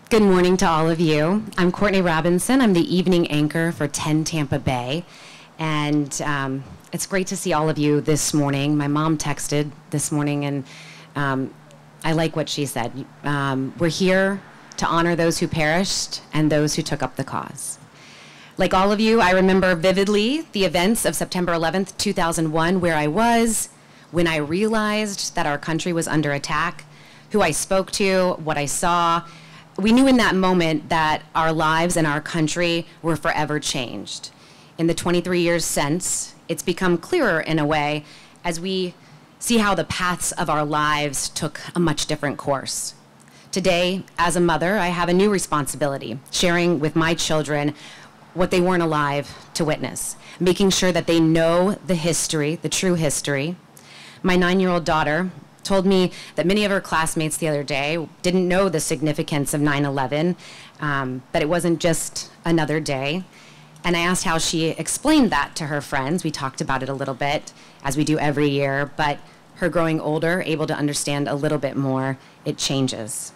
Good morning to all of you. I'm Courtney Robinson. I'm the evening anchor for 10 Tampa Bay. And it's great to see all of you this morning. My mom texted this morning, and I like what she said. We're here to honor those who perished and those who took up the cause. Like all of you, I remember vividly the events of September 11th, 2001, where I was when I realized that our country was under attack, who I spoke to, what I saw. We knew in that moment that our lives and our country were forever changed. In the 23 years since, it's become clearer in a way as we see how the paths of our lives took a much different course. Today, as a mother, I have a new responsibility, sharing with my children what they weren't alive to witness, making sure that they know the history, the true history. My 9-year-old daughter told me that many of her classmates the other day didn't know the significance of 9/11, that it wasn't just another day. And I asked how she explained that to her friends. We talked about it a little bit, as we do every year, but her growing older, able to understand a little bit more, it changes.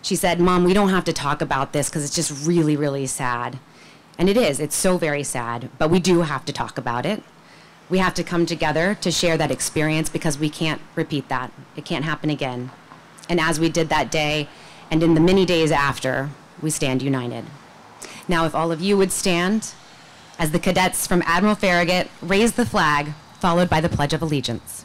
She said, "Mom, we don't have to talk about this because it's just really, really sad." And it is, it's so very sad, but we do have to talk about it. We have to come together to share that experience because we can't repeat that. It can't happen again. And as we did that day, and in the many days after, we stand united. Now, if all of you would stand as the cadets from Admiral Farragut raise the flag, followed by the Pledge of Allegiance.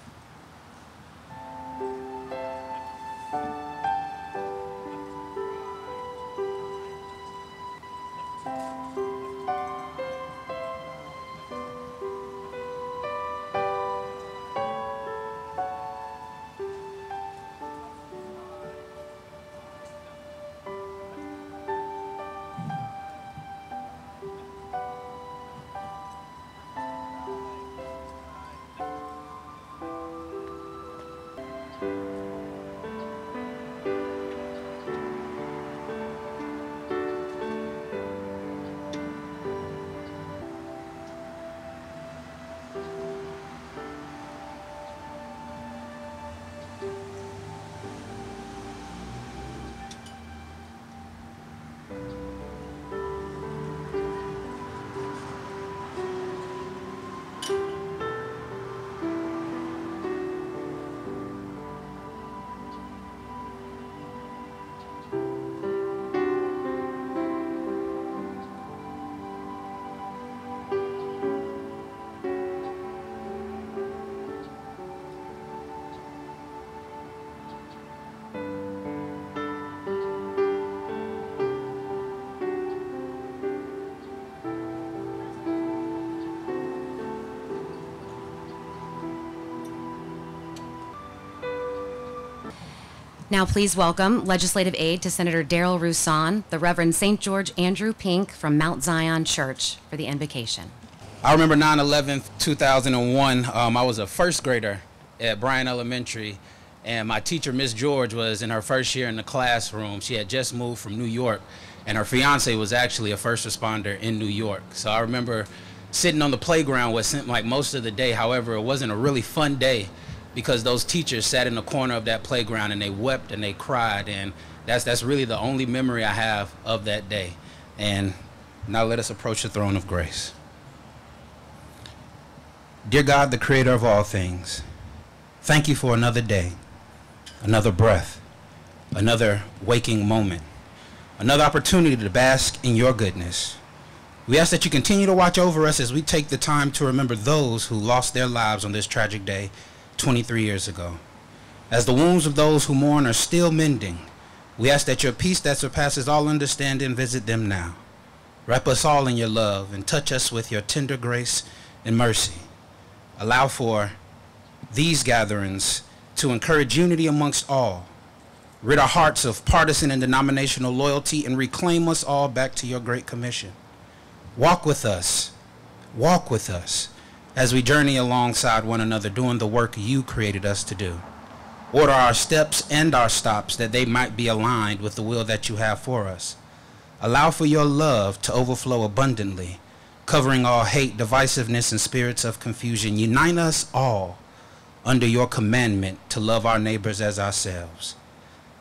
Now please welcome legislative aide to Senator Darrell Roussan, the Reverend St. George Andrew Pink from Mount Zion Church for the invocation. I remember 9/11, 2001. I was a first grader at Bryan Elementary, and my teacher, Miss George, was in her first year in the classroom. She had just moved from New York, and her fiance was actually a first responder in New York. So I remember sitting on the playground what seemed like most of the day. However, it wasn't a really fun day, because those teachers sat in the corner of that playground and they wept and they cried, and that's really the only memory I have of that day. And now let us approach the throne of grace. Dear God, the creator of all things, thank you for another day, another breath, another waking moment, another opportunity to bask in your goodness. We ask that you continue to watch over us as we take the time to remember those who lost their lives on this tragic day 23 years ago. As the wounds of those who mourn are still mending, we ask that your peace that surpasses all understanding visit them now. Wrap us all in your love and touch us with your tender grace and mercy. Allow for these gatherings to encourage unity amongst all, rid our hearts of partisan and denominational loyalty, and reclaim us all back to your great commission. Walk with us as we journey alongside one another doing the work you created us to do. Order our steps and our stops that they might be aligned with the will that you have for us. Allow for your love to overflow abundantly, covering all hate, divisiveness, and spirits of confusion. Unite us all under your commandment to love our neighbors as ourselves.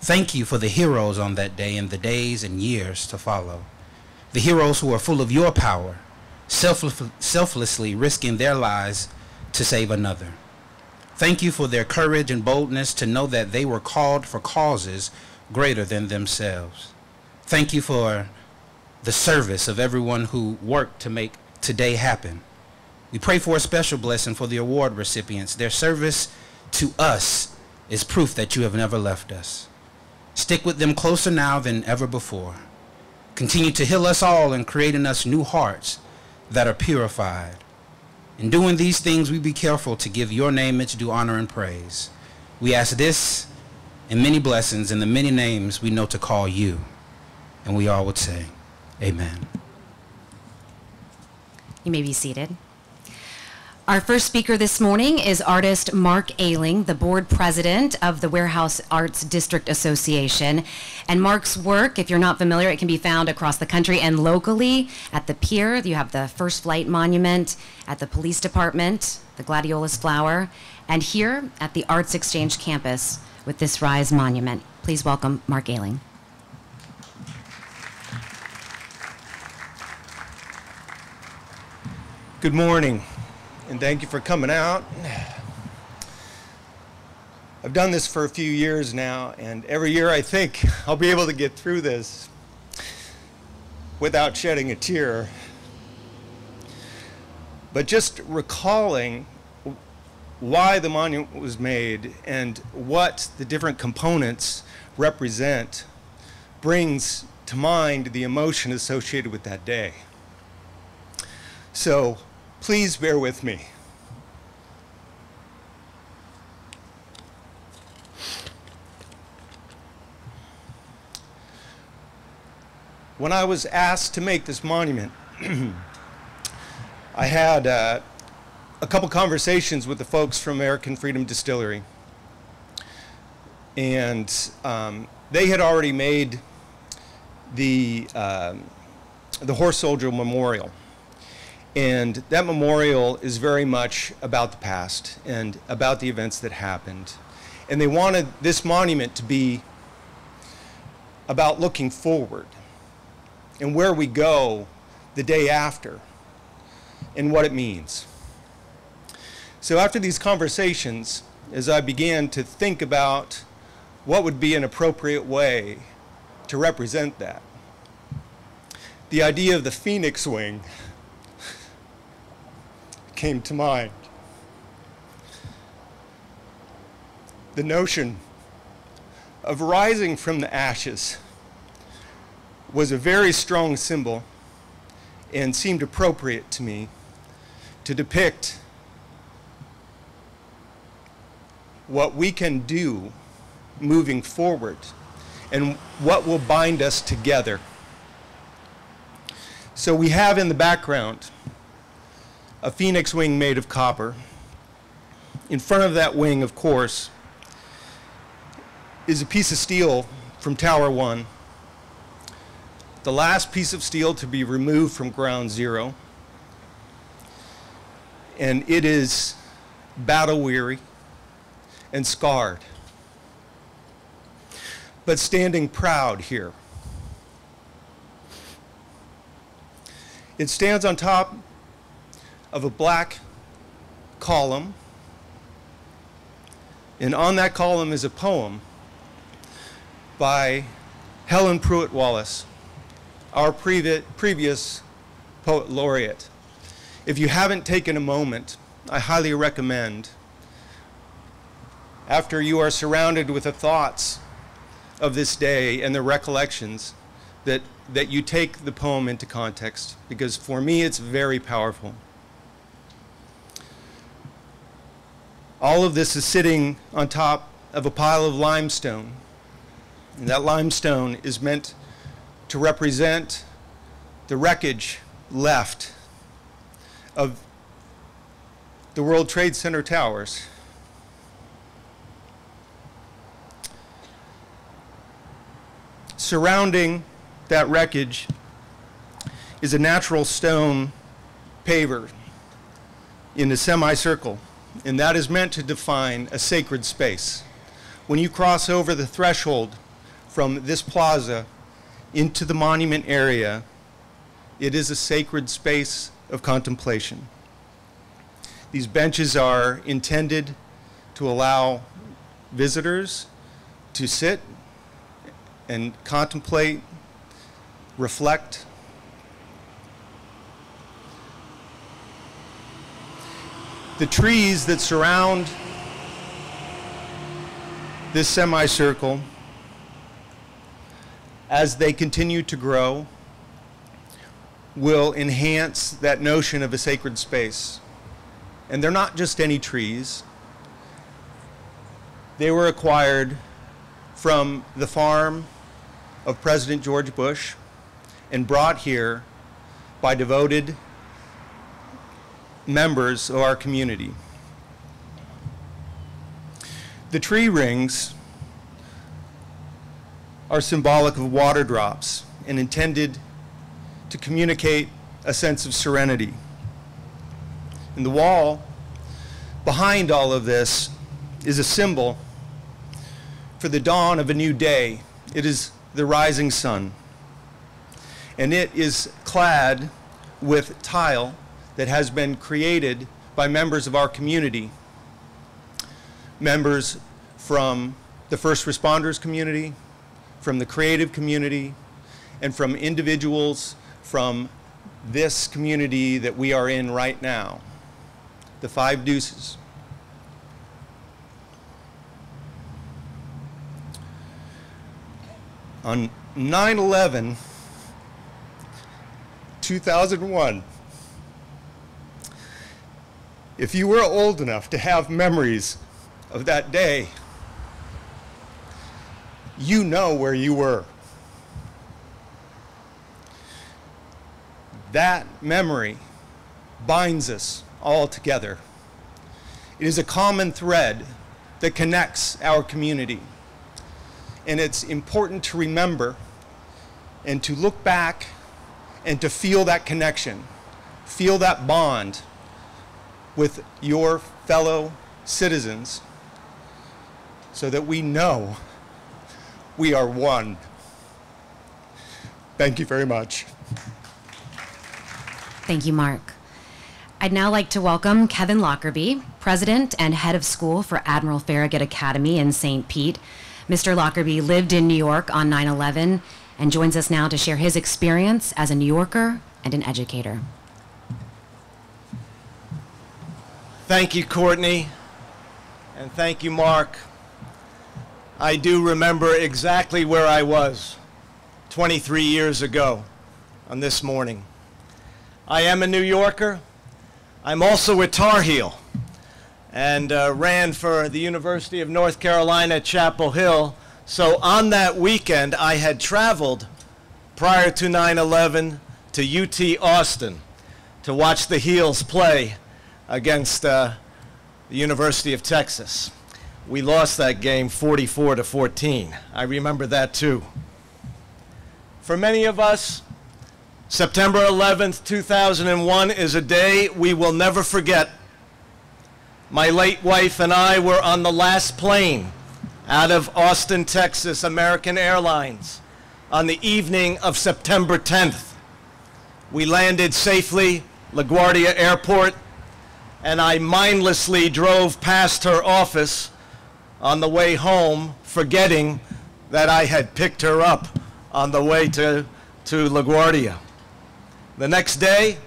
Thank you for the heroes on that day and the days and years to follow. The heroes who are full of your power, selflessly risking their lives to save another. Thank you for their courage and boldness to know that they were called for causes greater than themselves. Thank you for the service of everyone who worked to make today happen. We pray for a special blessing for the award recipients. Their service to us is proof that you have never left us. Stick with them closer now than ever before. Continue to heal us all and create in us new hearts that are purified. In doing these things, we be careful to give your name its due honor and praise. We ask this and many blessings in the many names we know to call you. And we all would say, amen. You may be seated. Our first speaker this morning is artist Mark Aeling, the board president of the Warehouse Arts District Association. And Mark's work, if you're not familiar, it can be found across the country and locally. At the pier, you have the First Flight Monument, at the police department, the Gladiolus Flower, and here at the ArtsXchange campus with this Rise Monument. Please welcome Mark Aeling. Good morning. And thank you for coming out. I've done this for a few years now, and every year I think I'll be able to get through this without shedding a tear. But just recalling why the monument was made and what the different components represent brings to mind the emotion associated with that day. So, please bear with me. When I was asked to make this monument, I had a couple conversations with the folks from American Freedom Distillery. And they had already made the Horse Soldier Memorial. And that memorial is very much about the past and about the events that happened. And they wanted this monument to be about looking forward and where we go the day after and what it means. So after these conversations, as I began to think about what would be an appropriate way to represent that, the idea of the phoenix wing came to mind. The notion of rising from the ashes was a very strong symbol and seemed appropriate to me to depict what we can do moving forward and what will bind us together. So we have in the background a phoenix wing made of copper. In front of that wing, of course, is a piece of steel from Tower 1, the last piece of steel to be removed from ground zero. And it is battle-weary and scarred, but standing proud here. It stands on top of a black column, and on that column is a poem by Helen Pruitt Wallace, our previous poet laureate. If you haven't taken a moment, I highly recommend, after you are surrounded with the thoughts of this day and the recollections, that you take the poem into context, because for me it's very powerful. All of this is sitting on top of a pile of limestone. And that limestone is meant to represent the wreckage left of the World Trade Center towers. Surrounding that wreckage is a natural stone paver in a semicircle. And that is meant to define a sacred space. When you cross over the threshold from this plaza into the monument area, it is a sacred space of contemplation. These benches are intended to allow visitors to sit and contemplate, reflect. The trees that surround this semicircle, as they continue to grow, will enhance that notion of a sacred space. And they're not just any trees. They were acquired from the farm of President George Bush and brought here by devoted members of our community. The tree rings are symbolic of water drops and intended to communicate a sense of serenity. And the wall behind all of this is a symbol for the dawn of a new day. It is the rising sun. And it is clad with tile that has been created by members of our community, members from the first responders community, from the creative community, and from individuals from this community that we are in right now, the Five Deuces. On 9/11, 2001, if you were old enough to have memories of that day, you know where you were. That memory binds us all together. It is a common thread that connects our community. And it's important to remember and to look back and to feel that connection, feel that bond with your fellow citizens so that we know we are one. Thank you very much. Thank you, Mark. I'd now like to welcome Kevin Lockerbie, President and Head of School for Admiral Farragut Academy in St. Pete. Mr. Lockerbie lived in New York on 9/11 and joins us now to share his experience as a New Yorker and an educator. Thank you, Courtney, and thank you, Mark. I do remember exactly where I was 23 years ago on this morning. I am a New Yorker. I'm also a Tar Heel and ran for the University of North Carolina at Chapel Hill. So on that weekend, I had traveled prior to 9/11 to UT Austin to watch the Heels play against the University of Texas. We lost that game 44-14. I remember that too. For many of us, September 11th, 2001 is a day we will never forget. My late wife and I were on the last plane out of Austin, Texas, American Airlines, on the evening of September 10th. We landed safely, LaGuardia Airport, and I mindlessly drove past her office on the way home, forgetting that I had picked her up on the way to LaGuardia. The next day,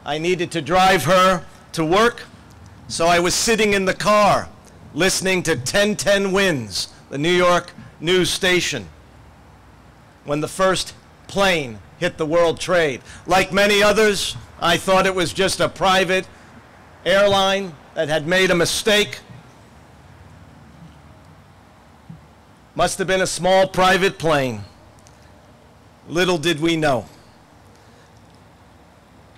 I needed to drive her to work, so I was sitting in the car listening to 1010 Winds, the New York news station, when the first plane hit the World Trade. Like many others, I thought it was just a private airline that had made a mistake. Must have been a small private plane. Little did we know.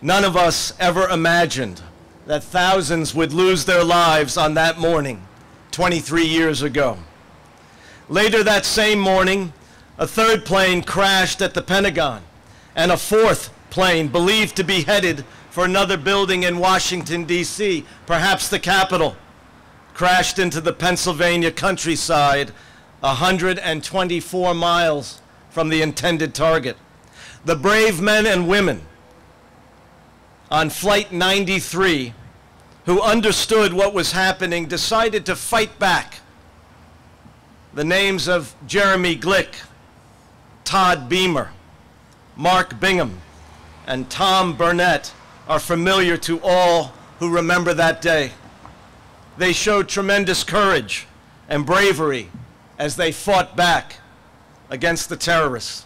None of us ever imagined that thousands would lose their lives on that morning, 23 years ago. Later that same morning, a third plane crashed at the Pentagon, and a fourth plane, believed to be headed for another building in Washington, D.C., perhaps the Capitol, crashed into the Pennsylvania countryside 124 miles from the intended target. The brave men and women on Flight 93 who understood what was happening decided to fight back. The names of Jeremy Glick, Todd Beamer, Mark Bingham, and Tom Burnett are familiar to all who remember that day. They showed tremendous courage and bravery as they fought back against the terrorists.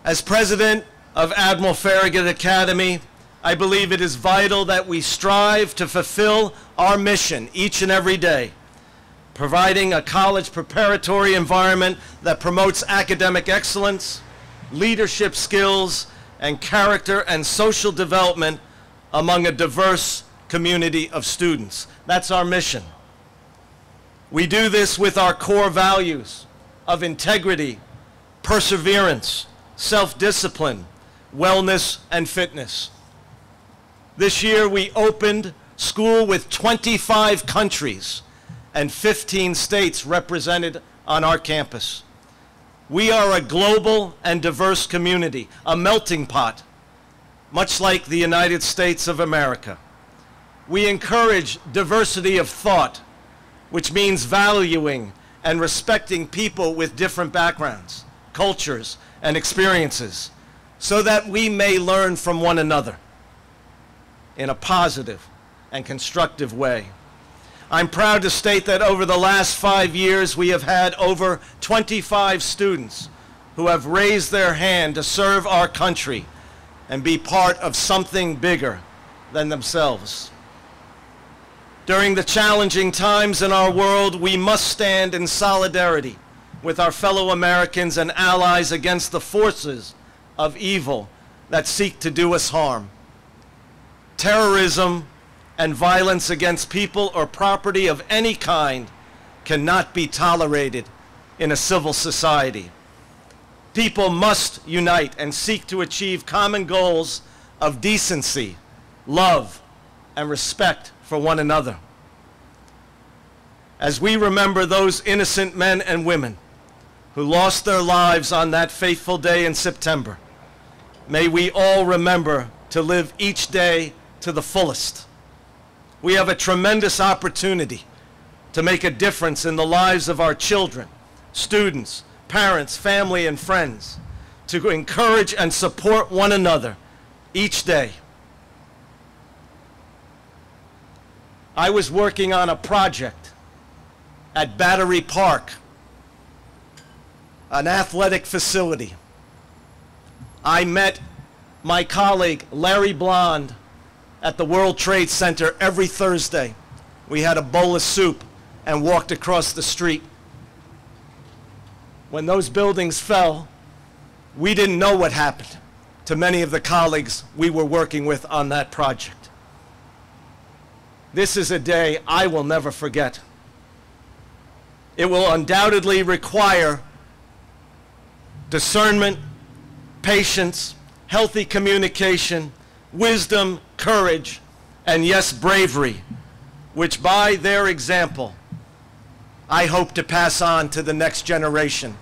As president of Admiral Farragut Academy, I believe it is vital that we strive to fulfill our mission each and every day, providing a college preparatory environment that promotes academic excellence, leadership skills, and character and social development among a diverse community of students. That's our mission. We do this with our core values of integrity, perseverance, self-discipline, wellness, and fitness. This year we opened school with 25 countries and 15 states represented on our campus. We are a global and diverse community, a melting pot, much like the United States of America. We encourage diversity of thought, which means valuing and respecting people with different backgrounds, cultures, and experiences, so that we may learn from one another in a positive and constructive way. I'm proud to state that over the last 5 years, we have had over 25 students who have raised their hand to serve our country and be part of something bigger than themselves. During the challenging times in our world, we must stand in solidarity with our fellow Americans and allies against the forces of evil that seek to do us harm. Terrorism and violence against people or property of any kind cannot be tolerated in a civil society. People must unite and seek to achieve common goals of decency, love, and respect for one another. As we remember those innocent men and women who lost their lives on that fateful day in September, may we all remember to live each day to the fullest. We have a tremendous opportunity to make a difference in the lives of our children, students, parents, family, and friends, to encourage and support one another each day. I was working on a project at Battery Park, an athletic facility. I met my colleague Larry Blond at the World Trade Center every Thursday. We had a bowl of soup and walked across the street. When those buildings fell, we didn't know what happened to many of the colleagues we were working with on that project. This is a day I will never forget. It will undoubtedly require discernment, patience, healthy communication, wisdom, courage, and yes, bravery, which by their example, I hope to pass on to the next generation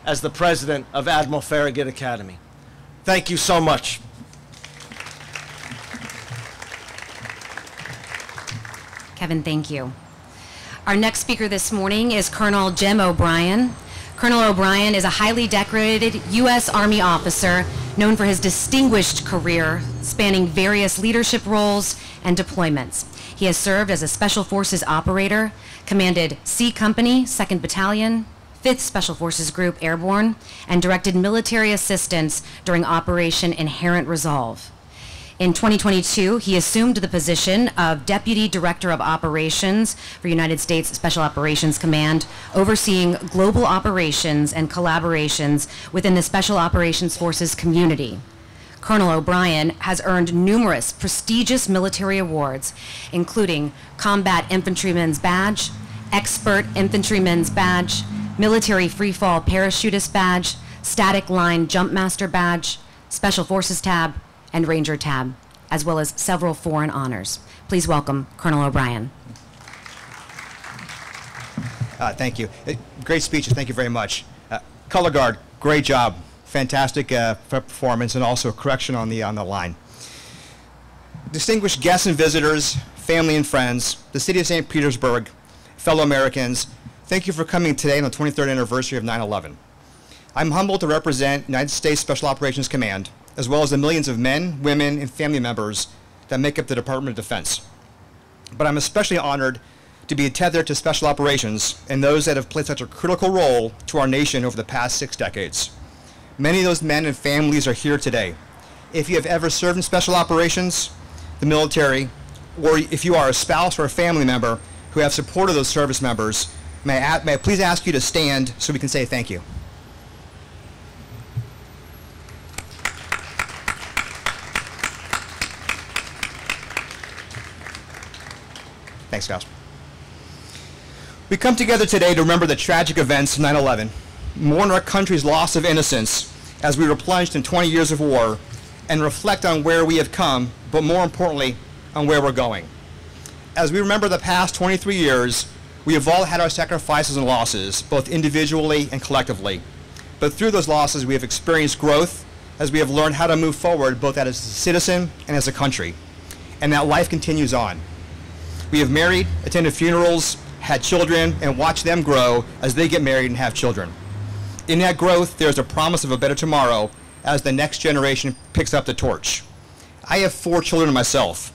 as the president of Admiral Farragut Academy. Thank you so much. Kevin, thank you. Our next speaker this morning is Colonel Jim O'Brien. Colonel O'Brien is a highly decorated U.S. Army officer known for his distinguished career spanning various leadership roles and deployments. He has served as a Special Forces operator, commanded C Company, 2nd Battalion, 5th Special Forces Group Airborne, and directed military assistance during Operation Inherent Resolve. In 2022, he assumed the position of Deputy Director of Operations for United States Special Operations Command, overseeing global operations and collaborations within the Special Operations Forces community. Colonel O'Brien has earned numerous prestigious military awards, including Combat Infantryman's Badge, Expert Infantryman's Badge, Military Freefall Parachutist Badge, Static Line Jumpmaster Badge, Special Forces Tab, and Ranger Tab, as well as several foreign honors. Please welcome Colonel O'Brien. Thank you. Great speeches. Thank you very much. Color Guard, great job. Fantastic performance, and also a correction on the line. Distinguished guests and visitors, family and friends, the city of St. Petersburg, fellow Americans, thank you for coming today on the 23rd anniversary of 9/11. I'm humbled to represent United States Special Operations Command, as well as the millions of men, women, and family members that make up the Department of Defense. But I'm especially honored to be tethered to Special Operations and those that have played such a critical role to our nation over the past 6 decades. Many of those men and families are here today. If you have ever served in Special Operations, the military, or if you are a spouse or a family member who have supported those service members, may I please ask you to stand so we can say thank you. Thanks, guys. We come together today to remember the tragic events of 9/11, mourn our country's loss of innocence as we were plunged in 20 years of war, and reflect on where we have come, but more importantly, on where we're going. As we remember the past 23 years, we have all had our sacrifices and losses, both individually and collectively. But through those losses, we have experienced growth as we have learned how to move forward, both as a citizen and as a country. And that life continues on. We have married, attended funerals, had children, and watched them grow as they get married and have children. In that growth, there's a promise of a better tomorrow as the next generation picks up the torch. I have 4 children myself.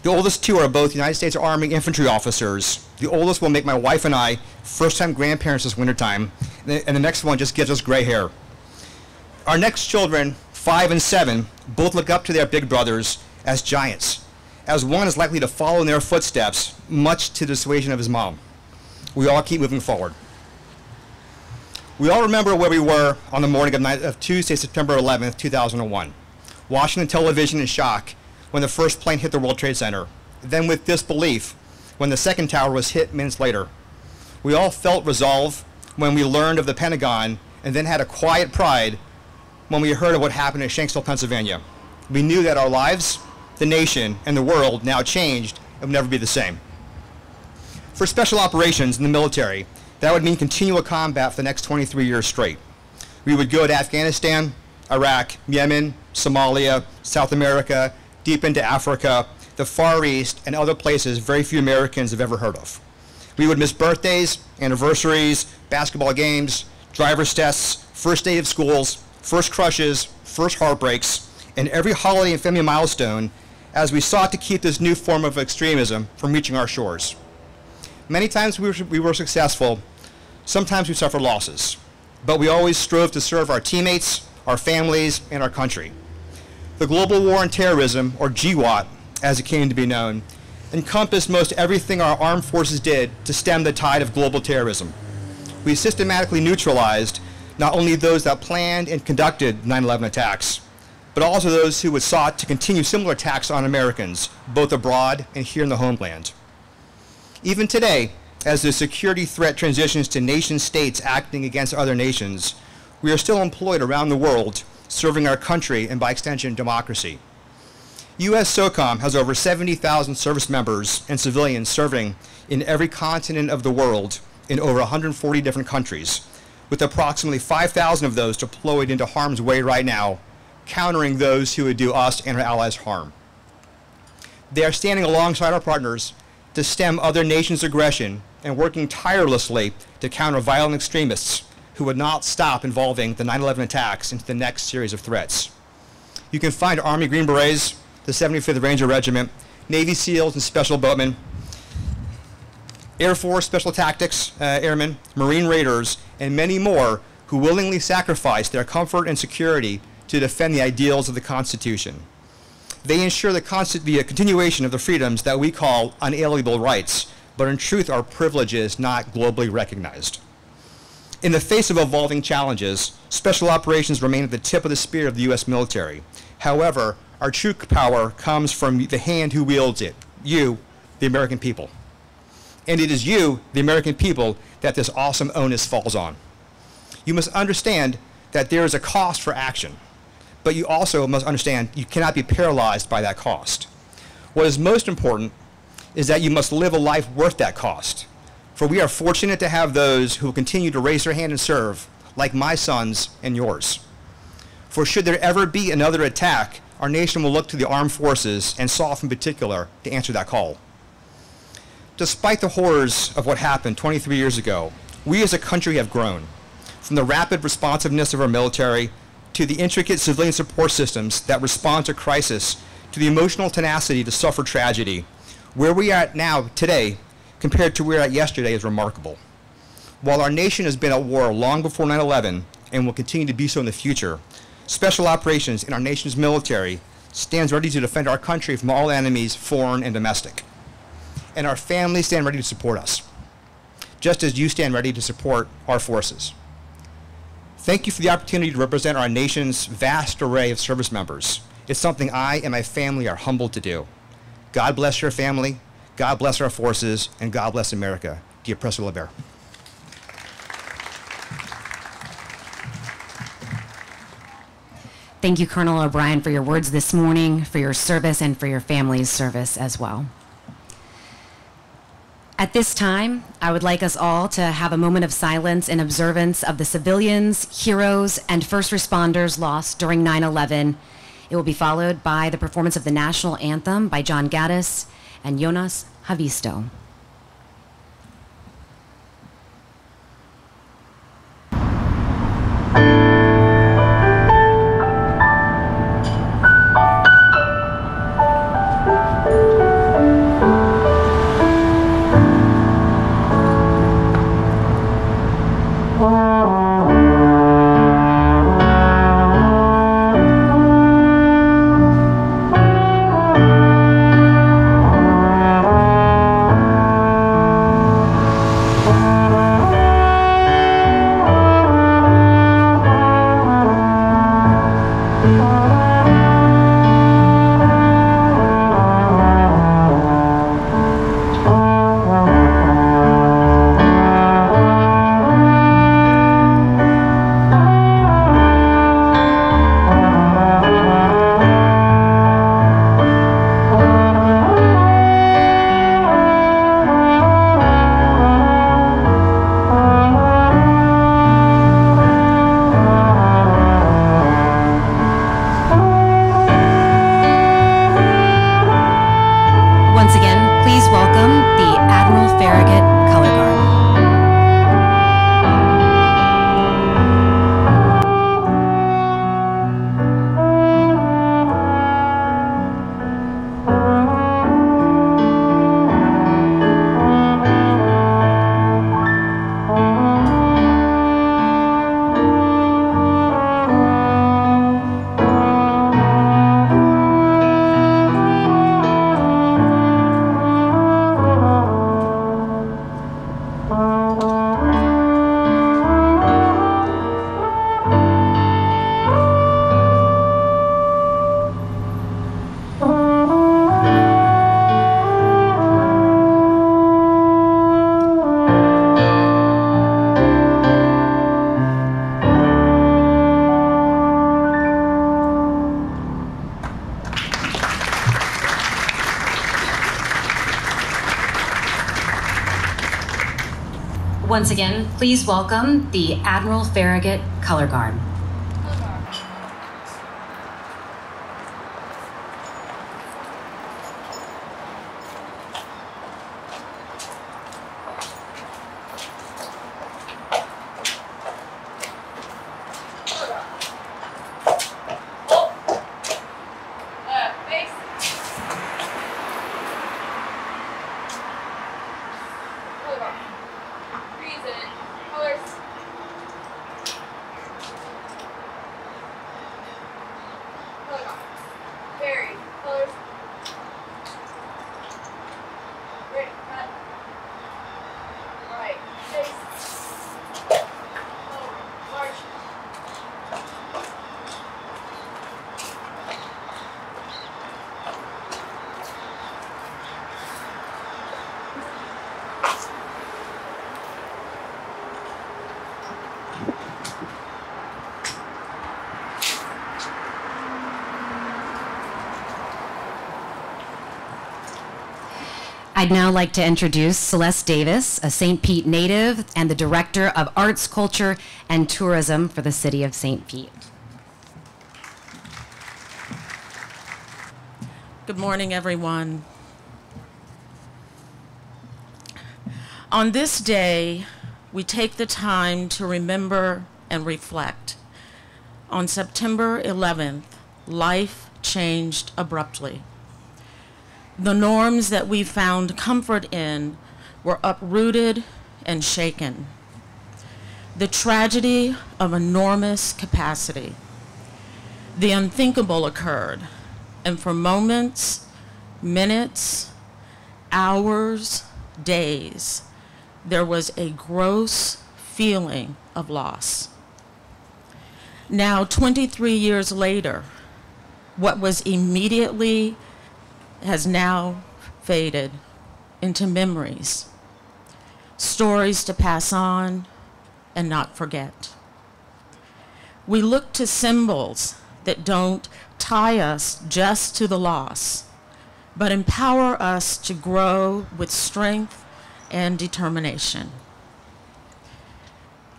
The oldest 2 are both United States Army infantry officers. The oldest will make my wife and I first-time grandparents this wintertime, and the next one just gives us gray hair. Our next children, 5 and 7, both look up to their big brothers as giants, as one is likely to follow in their footsteps, much to the dissuasion of his mom. We all keep moving forward. We all remember where we were on the morning of Tuesday, September 11th, 2001, watching the television in shock when the first plane hit the World Trade Center, then with disbelief when the second tower was hit minutes later. We all felt resolve when we learned of the Pentagon, and then had a quiet pride when we heard of what happened in Shanksville, Pennsylvania. We knew that our lives, the nation, and the world now changed and would never be the same. For Special Operations in the military, that would mean continual combat for the next 23 years straight. We would go to Afghanistan, Iraq, Yemen, Somalia, South America, deep into Africa, the Far East, and other places very few Americans have ever heard of. We would miss birthdays, anniversaries, basketball games, driver's tests, first day of schools, first crushes, first heartbreaks, and every holiday and family milestone as we sought to keep this new form of extremism from reaching our shores. Many times we were successful, sometimes we suffered losses, but we always strove to serve our teammates, our families, and our country. The global war on terrorism, or GWAT, as it came to be known, encompassed most everything our armed forces did to stem the tide of global terrorism. We systematically neutralized not only those that planned and conducted 9/11 attacks, but also those who would sought to continue similar attacks on Americans, both abroad and here in the homeland. Even today, as the security threat transitions to nation states acting against other nations, we are still employed around the world, serving our country and by extension, democracy. U.S. SOCOM has over 70,000 service members and civilians serving in every continent of the world in over 140 different countries, with approximately 5,000 of those deployed into harm's way right now, countering those who would do us and our allies harm. They are standing alongside our partners to stem other nations' aggression and working tirelessly to counter violent extremists who would not stop involving the 9/11 attacks into the next series of threats. You can find Army Green Berets, the 75th Ranger Regiment, Navy SEALs and Special Boatmen, Air Force Special Tactics Airmen, Marine Raiders, and many more who willingly sacrifice their comfort and security to defend the ideals of the Constitution. They ensure the continuation of the freedoms that we call unalienable rights, but in truth are privileges not globally recognized. In the face of evolving challenges, Special Operations remain at the tip of the spear of the U.S. military. However, our true power comes from the hand who wields it, you, the American people. And it is you, the American people, that this awesome onus falls on. You must understand that there is a cost for action, but you also must understand you cannot be paralyzed by that cost. What is most important is that you must live a life worth that cost. For we are fortunate to have those who will continue to raise their hand and serve, like my sons and yours. For should there ever be another attack, our nation will look to the armed forces, and SOF in particular, to answer that call. Despite the horrors of what happened 23 years ago, we as a country have grown. From the rapid responsiveness of our military, to the intricate civilian support systems that respond to crisis, to the emotional tenacity to suffer tragedy, where we are at now, today, compared to where we were at yesterday is remarkable. While our nation has been at war long before 9/11 and will continue to be so in the future, special operations in our nation's military stands ready to defend our country from all enemies, foreign and domestic. And our families stand ready to support us, just as you stand ready to support our forces. Thank you for the opportunity to represent our nation's vast array of service members. It's something I and my family are humbled to do. God bless your family, God bless our forces, and God bless America. Dear Professor LeBear. Thank you, Colonel O'Brien, for your words this morning, for your service, and for your family's service as well. At this time, I would like us all to have a moment of silence in observance of the civilians, heroes, and first responders lost during 9/11. It will be followed by the performance of the National Anthem by John Gaddis and Jonas Havisto. Once again, please welcome the Admiral Farragut Color Guard. I'd now like to introduce Celeste Davis, a St. Pete native and the Director of Arts, Culture, and Tourism for the City of St. Pete. Good morning, everyone. On this day, we take the time to remember and reflect. On September 11th, life changed abruptly. The norms that we found comfort in were uprooted and shaken. The tragedy of enormous capacity. The unthinkable occurred, and for moments, minutes, hours, days, there was a gross feeling of loss. Now, 23 years later, what was immediately has now faded into memories, stories to pass on and not forget. We look to symbols that don't tie us just to the loss, but empower us to grow with strength and determination.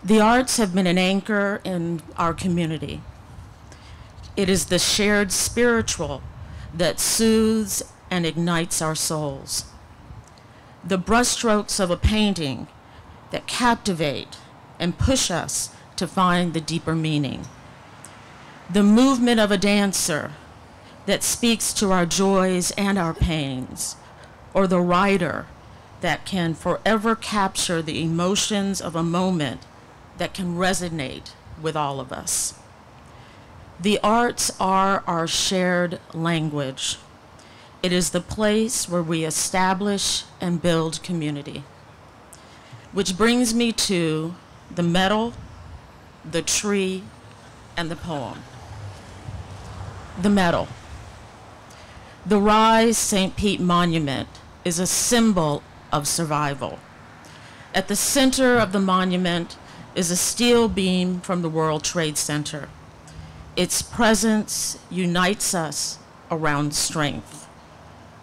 The arts have been an anchor in our community. It is the shared spiritual that soothes and ignites our souls. The brushstrokes of a painting that captivate and push us to find the deeper meaning. The movement of a dancer that speaks to our joys and our pains, or the writer that can forever capture the emotions of a moment that can resonate with all of us. The arts are our shared language. It is the place where we establish and build community. Which brings me to the medal, the tree, and the poem. The medal. The Rise St. Pete Monument is a symbol of survival. At the center of the monument is a steel beam from the World Trade Center. Its presence unites us around strength.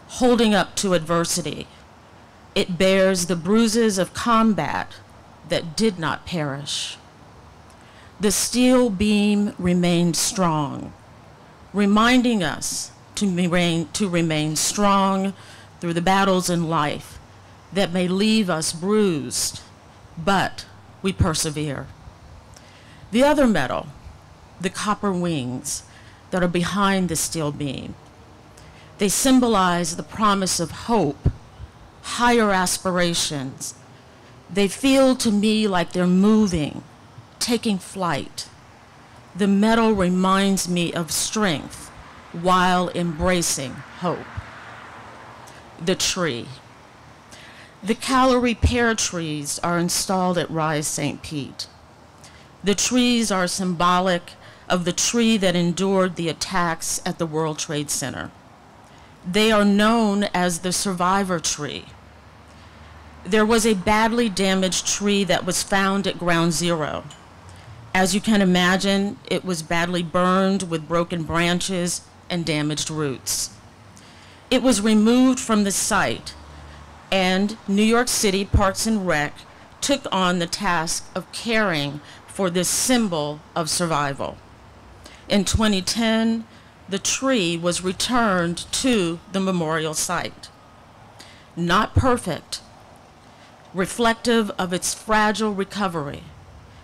Holding up to adversity, it bears the bruises of combat that did not perish. The steel beam remained strong, reminding us to remain strong through the battles in life that may leave us bruised, but we persevere. The other medal, the copper wings that are behind the steel beam, they symbolize the promise of hope, higher aspirations. They feel to me like they're moving, taking flight. The medal reminds me of strength while embracing hope. The tree. The calorie pear trees are installed at Rise St. Pete. The trees are symbolic of the tree that endured the attacks at the World Trade Center. They are known as the survivor tree. There was a badly damaged tree that was found at Ground Zero. As you can imagine, it was badly burned with broken branches and damaged roots. It was removed from the site, and New York City Parks and Rec took on the task of caring for this symbol of survival. In 2010, the tree was returned to the memorial site. Not perfect, reflective of its fragile recovery,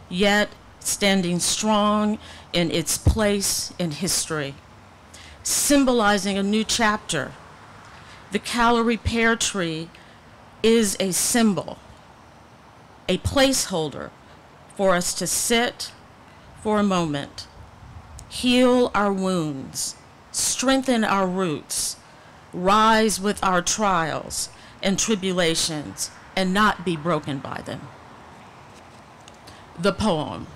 yet standing strong in its place in history, symbolizing a new chapter. The calorie pear tree is a symbol, a placeholder for us to sit for a moment, heal our wounds, strengthen our roots, rise with our trials and tribulations, and not be broken by them. The poem.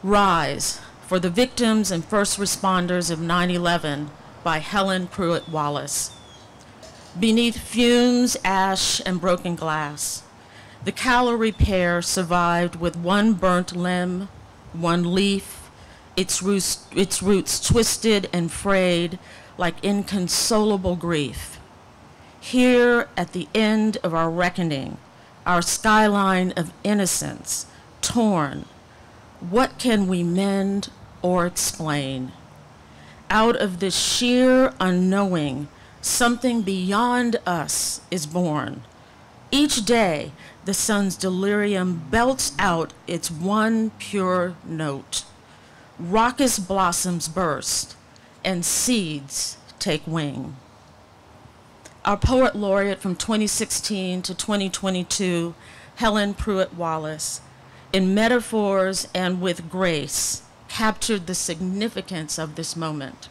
Rise for the Victims and First Responders of 9/11 by Helen Pruitt Wallace. Beneath fumes, ash, and broken glass, the calorie pear survived with one burnt limb, one leaf, its roots twisted and frayed like inconsolable grief. here at the end of our reckoning, our skyline of innocence torn, what can we mend or explain? Out of this sheer unknowing, something beyond us is born. Each day, the sun's delirium belts out its one pure note. Raucous blossoms burst, and seeds take wing. Our poet laureate from 2016 to 2022, Helen Pruitt Wallace, in metaphors and with grace, captured the significance of this moment.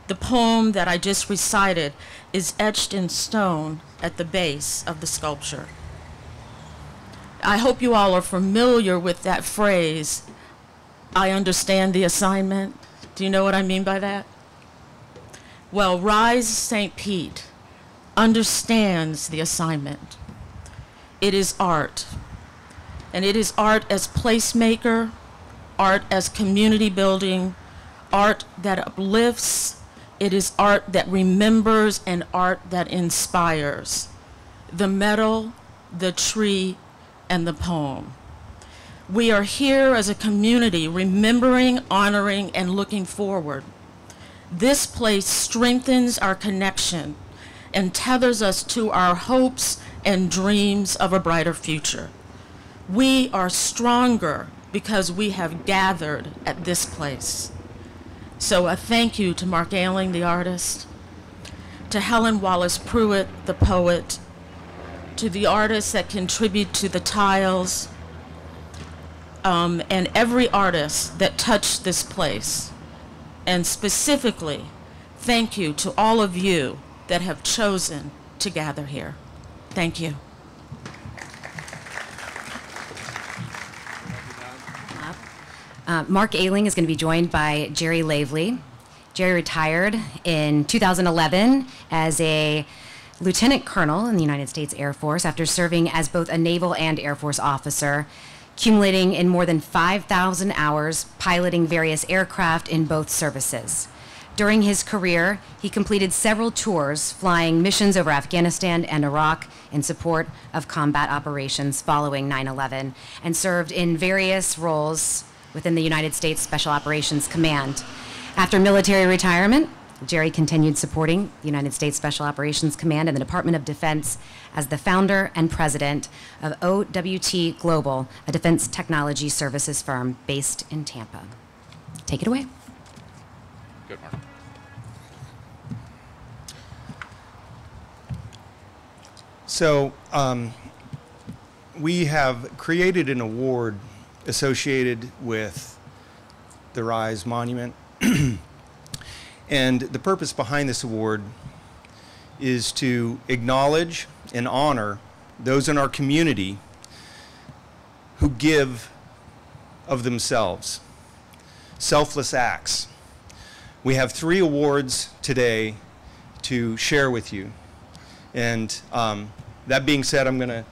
The poem that I just recited is etched in stone at the base of the sculpture. I hope you all are familiar with that phrase, I understand the assignment. Do you know what I mean by that? Well, Rise St. Pete understands the assignment. It is art, and it is art as placemaker, art as community building, art that uplifts, it is art that remembers, and art that inspires. The metal, the tree, and the poem. We are here as a community remembering, honoring, and looking forward. This place strengthens our connection and tethers us to our hopes and dreams of a brighter future. We are stronger because we have gathered at this place. So a thank you to Mark Aeling, the artist, to Helen Wallace Pruitt, the poet, to the artists that contribute to the tiles, and every artist that touched this place. And specifically, thank you to all of you that have chosen to gather here. Thank you. Mark Aeling is going to be joined by Jerry Lavely. Jerry retired in 2011 as a lieutenant colonel in the United States Air Force after serving as both a naval and Air Force officer, accumulating in more than 5,000 hours piloting various aircraft in both services. During his career, he completed several tours flying missions over Afghanistan and Iraq in support of combat operations following 9/11 and served in various roles within the United States Special Operations Command. After military retirement, Jerry continued supporting the United States Special Operations Command and the Department of Defense as the founder and president of OWT Global, a defense technology services firm based in Tampa. Take it away. Good, Mark. So we have created an award associated with the Rise Monument. And the purpose behind this award is to acknowledge and honor those in our community who give of themselves, selfless acts. We have 3 awards today to share with you. And that being said, I'm going to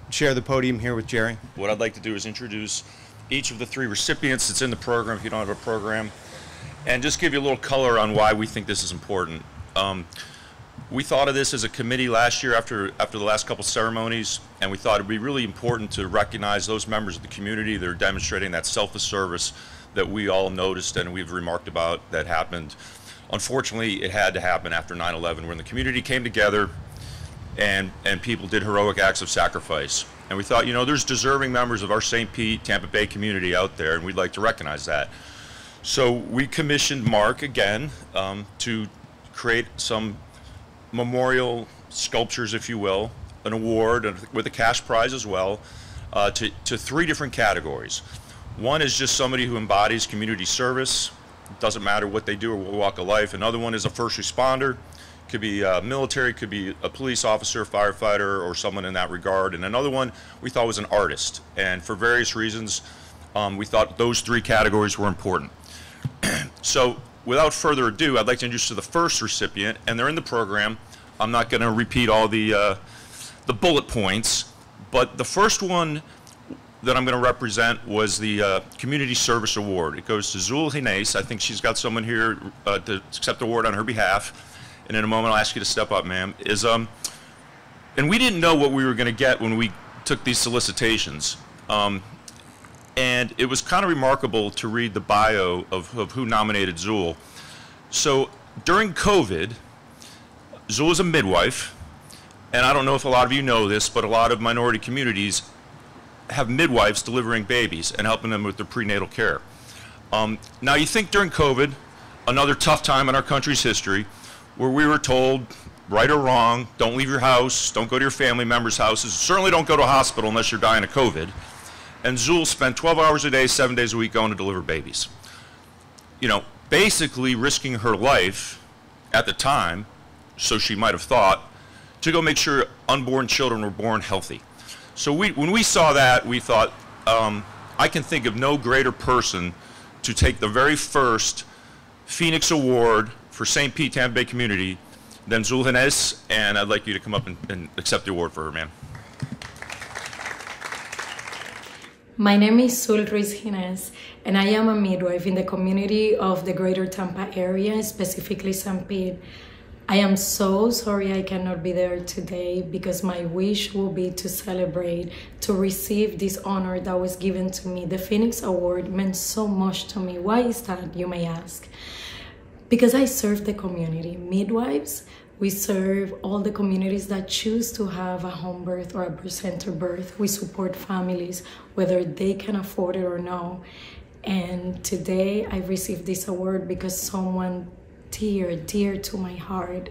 share the podium here with Jerry. What I'd like to do is introduce each of the 3 recipients that's in the program, if you don't have a program, and just give you a little color on why we think this is important. We thought of this as a committee last year after the last couple ceremonies, and we thought it'd be really important to recognize those members of the community that are demonstrating that selfless service that we all noticed and we've remarked about that happened. Unfortunately, it had to happen after 9/11 when the community came together and people did heroic acts of sacrifice. And we thought, you know, there's deserving members of our St. Pete, Tampa Bay community out there, and we'd like to recognize that. So we commissioned Mark again to create some memorial sculptures, if you will, an award with a cash prize as well, to 3 different categories. One is just somebody who embodies community service. It doesn't matter what they do or what walk of life. Another one is a first responder. Could be military, could be a police officer, firefighter, or someone in that regard. And another one we thought was an artist. And for various reasons, we thought those 3 categories were important. So without further ado, I'd like to introduce you to the first recipient, and they're in the program. I'm not going to repeat all the bullet points, but the first one that I'm going to represent was the Community Service Award. It goes to Zulgeil Ruiz Ginés. I think she's got someone here to accept the award on her behalf. and in a moment I'll ask you to step up, ma'am, is, and we didn't know what we were going to get when we took these solicitations. And it was kind of remarkable to read the bio of who nominated Zul. So during COVID, Zul is a midwife, and I don't know if a lot of you know this, but a lot of minority communities have midwives delivering babies and helping them with their prenatal care. Now you think during COVID, another tough time in our country's history, where we were told, right or wrong, don't leave your house, don't go to your family members' houses, certainly don't go to a hospital unless you're dying of COVID. And Zul spent 12 hours a day, 7 days a week going to deliver babies. You know, basically risking her life at the time, so she might have thought, to go make sure unborn children were born healthy. So when we saw that, we thought, I can think of no greater person to take the very first Phoenix Award for St. Pete Tampa Bay community than Zulgeil Ruiz, and I'd like you to come up and accept the award for her, ma'am. My name is Zulgeil Ruiz Ginés, and I am a midwife in the community of the greater Tampa area, specifically St. Pete. I am so sorry I cannot be there today because my wish will be to celebrate, to receive this honor that was given to me. The Phoenix Award meant so much to me. Why is that, you may ask? Because I serve the community. Midwives, we serve all the communities that choose to have a home birth or a placenta birth. We support families, whether they can afford it or no. And today I received this award because someone dear to my heart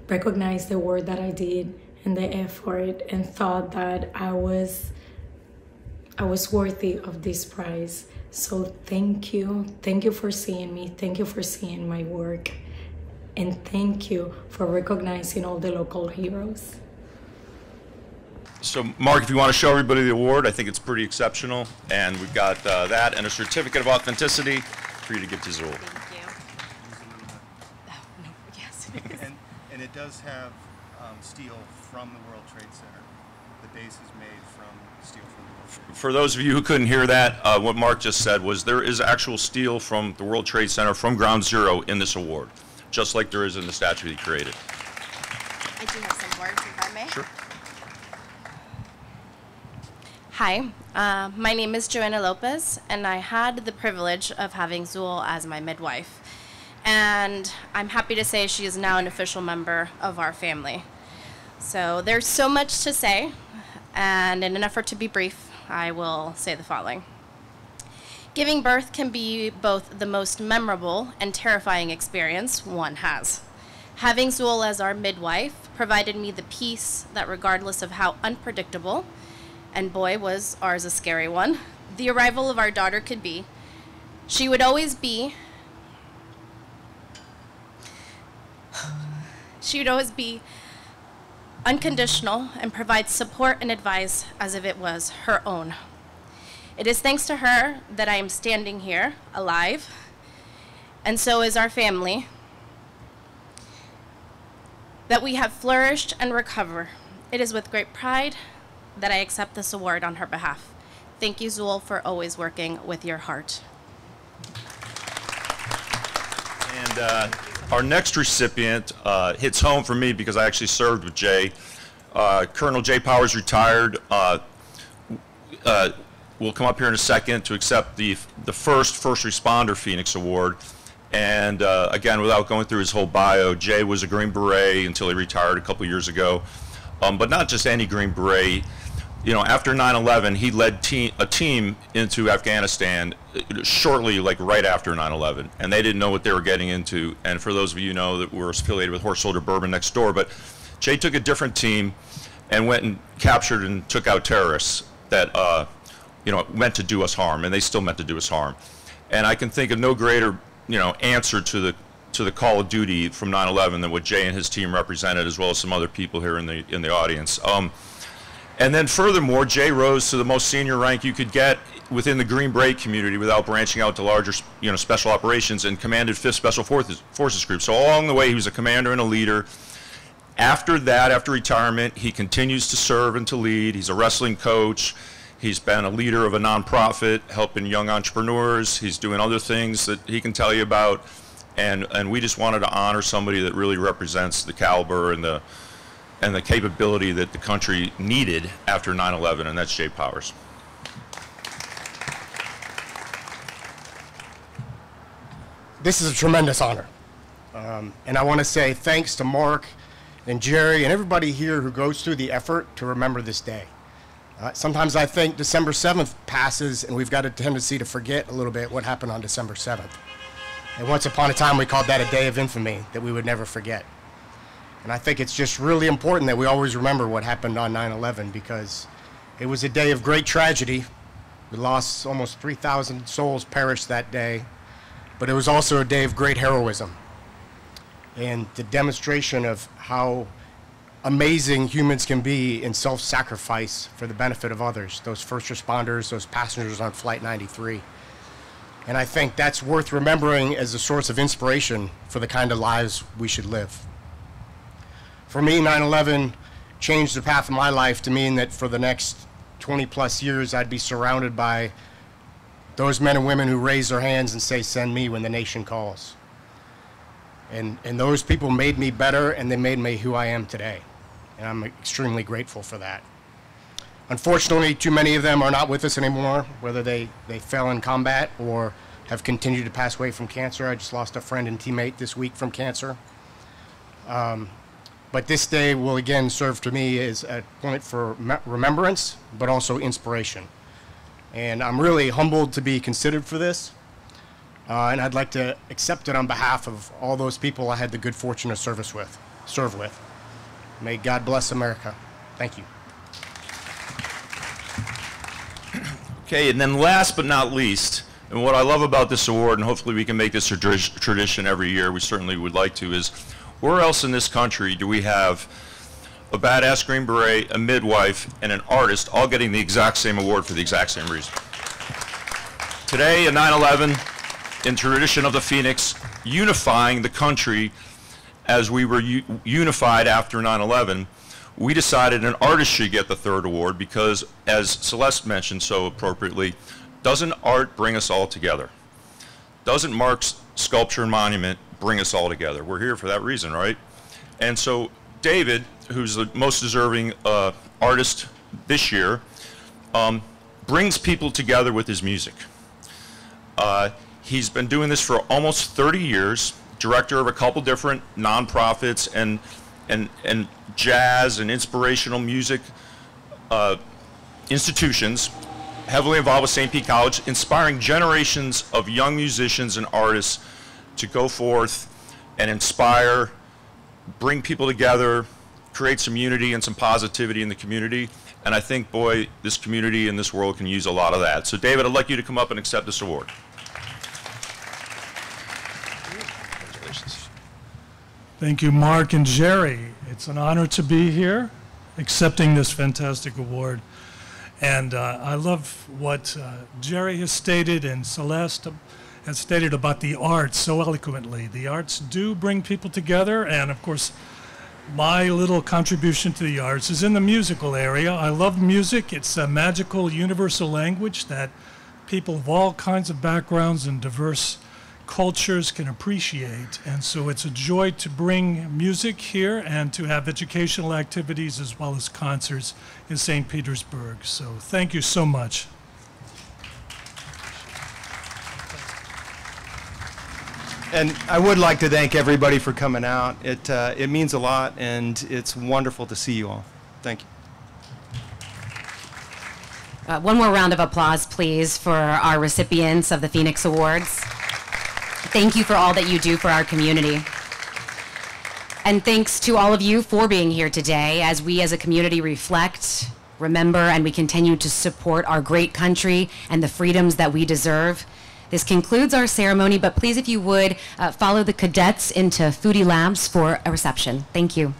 recognized the work that I did and the effort and thought that I was worthy of this prize. So thank you for seeing me, thank you for seeing my work, and thank you for recognizing all the local heroes. So Mark, if you want to show everybody the award, I think it's pretty exceptional, and we've got that and a certificate of authenticity for you to give to Zul. And it does have steel from the World Trade Center. The base is made from steel from the World Trade Center. For those of you who couldn't hear that, what Mark just said was there is actual steel from the World Trade Center from Ground Zero in this award, just like there is in the statue he created. I do have some words, if I may. Sure. Hi, my name is Joanna Lopez, and I had the privilege of having Zul as my midwife. And I'm happy to say she is now an official member of our family. So there's so much to say, and in an effort to be brief, I will say the following. Giving birth can be both the most memorable and terrifying experience one has. Having Zul as our midwife provided me the peace that regardless of how unpredictable, and boy was ours a scary one, the arrival of our daughter could be, she would always be unconditional and provide support and advice as if it was her own. It is thanks to her that I am standing here, alive, and so is our family, that we have flourished and recovered. It is with great pride that I accept this award on her behalf. Thank you, Zul, for always working with your heart. And our next recipient hits home for me because I actually served with Jay. Colonel Jay Powers retired. Will come up here in a second to accept the first responder Phoenix Award. And again, without going through his whole bio, Jay was a Green Beret until he retired a couple years ago. But not just any Green Beret. You know, after 9/11, he led a team into Afghanistan shortly, like right after 9/11, and they didn't know what they were getting into. And for those of you who know that we're affiliated with Horse Soldier Bourbon next door, but Jay took a different team and went and captured and took out terrorists that meant to do us harm, and they still meant to do us harm. And I can think of no greater answer to the call of duty from 9/11 than what Jay and his team represented, as well as some other people here in the audience. And then furthermore, Jay rose to the most senior rank you could get within the Green Beret community without branching out to larger, special operations, and commanded 5th Special Forces Group. So along the way, he was a commander and a leader. After that, after retirement, he continues to serve and to lead. He's a wrestling coach. He's been a leader of a nonprofit helping young entrepreneurs. He's doing other things that he can tell you about. And we just wanted to honor somebody that really represents the caliber and the capability that the country needed after 9/11, and that's Jay Powers. This is a tremendous honor. And I want to say thanks to Mark and Jerry and everybody here who goes through the effort to remember this day. Sometimes I think December 7th passes and we've got a tendency to forget a little bit what happened on December 7th. And once upon a time we called that a day of infamy that we would never forget. And I think it's just really important that we always remember what happened on 9/11 because it was a day of great tragedy. We lost almost 3,000 souls perished that day, but it was also a day of great heroism and the demonstration of how amazing humans can be in self-sacrifice for the benefit of others, those first responders, those passengers on Flight 93. And I think that's worth remembering as a source of inspiration for the kind of lives we should live. For me, 9/11 changed the path of my life to mean that for the next 20 plus years, I'd be surrounded by those men and women who raise their hands and say, "Send me when the nation calls." And those people made me better, and they made me who I am today. And I'm extremely grateful for that. Unfortunately, too many of them are not with us anymore, whether they fell in combat or have continued to pass away from cancer. I just lost a friend and teammate this week from cancer. But this day will again serve to me as a point for remembrance, but also inspiration. And I'm really humbled to be considered for this. And I'd like to accept it on behalf of all those people I had the good fortune to serve with. May God bless America. Thank you. Okay, and then last but not least, and what I love about this award, and hopefully we can make this a tradition every year, we certainly would like to, is where else in this country do we have a badass Green Beret, a midwife, and an artist all getting the exact same award for the exact same reason? Today, at 9/11, in tradition of the Phoenix, unifying the country as we were unified after 9/11, we decided an artist should get the third award because, as Celeste mentioned so appropriately, doesn't art bring us all together? Doesn't Mark's sculpture and monument bring us all together? We're here for that reason, right? And so David, who's the most deserving artist this year, brings people together with his music. He's been doing this for almost 30 years, director of a couple different nonprofits and jazz and inspirational music institutions, heavily involved with St. Pete College, inspiring generations of young musicians and artists to go forth and inspire, bring people together, create some unity and some positivity in the community. And I think, boy, this community and this world can use a lot of that. So David, I'd like you to come up and accept this award. Thank you, Mark and Jerry. It's an honor to be here accepting this fantastic award. And I love what Jerry has stated and Celeste has stated about the arts so eloquently. The arts do bring people together, and of course, my little contribution to the arts is in the musical area. I love music. It's a magical, universal language that people of all kinds of backgrounds and diverse cultures can appreciate. And so it's a joy to bring music here and to have educational activities as well as concerts in St. Petersburg. So thank you so much. And I would like to thank everybody for coming out. It means a lot, and it's wonderful to see you all. Thank you. One more round of applause, please, for our recipients of the Phoenix Awards. Thank you for all that you do for our community. And thanks to all of you for being here today as we as a community reflect, remember, and we continue to support our great country and the freedoms that we deserve. This concludes our ceremony, but please, if you would, follow the cadets into Foodie Labs for a reception. Thank you.